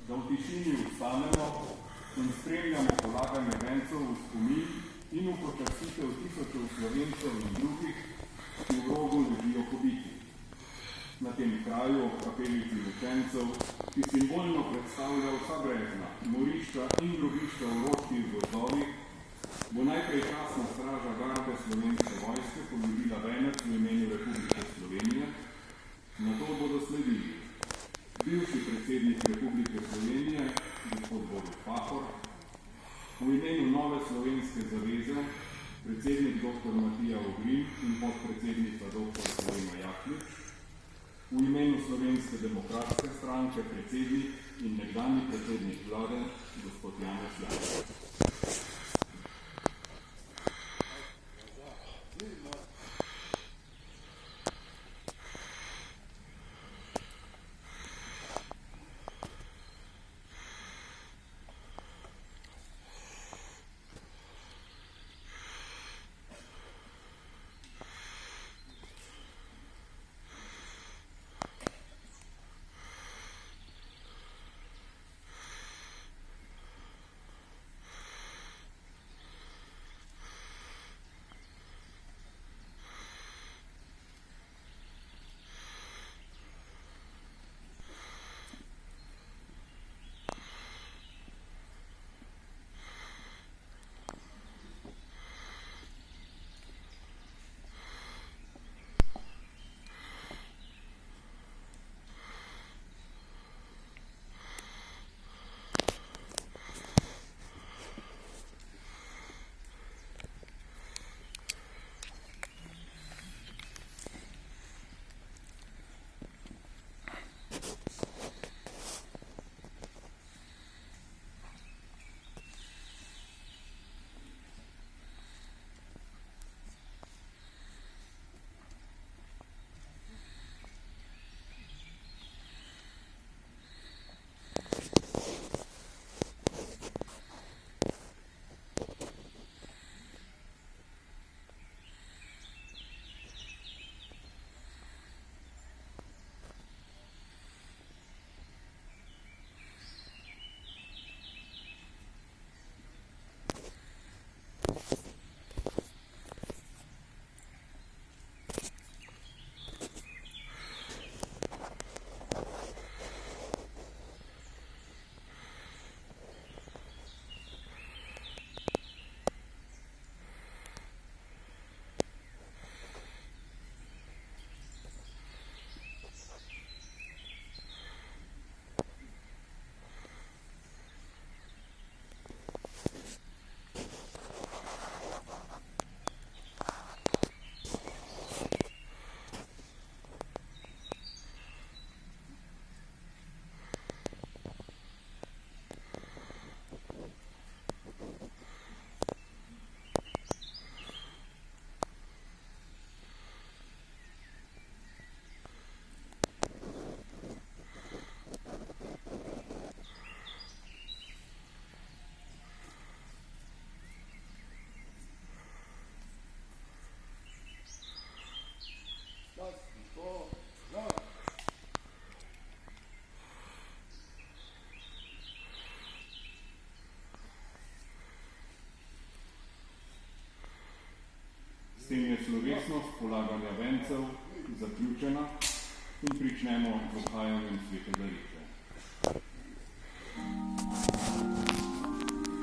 da v tišini vstanemo in spremljamo polaganje vencev v spomin in v počastitev tisočev Slovencev in drugih, ki v Rogu ležijo pobiti. Na tem kraju ob kapelici učencev, ki simbolno predstavlja vsa brezna, morišča in grobišča v roških gozdovih, bo najprej časna straža garde Slovenske vojske poljubila venec v imenu Republike Slovenije, nato bodo sledili bivši predsednik Republike Slovenije, gospod Borut Pahor, v imenu Nove Slovenske zaveze, predsednik dr. Matija Ogrin in podpredsednica dr. Slovenija Jaklič, v imenu Slovenske demokratske stranke, predsednik in nekdanji predsednik vlade, gospod Janez Janša. S tem je slovesnost polaganja vencev zaključena in pričnemo z obhajanjem svetega Riča.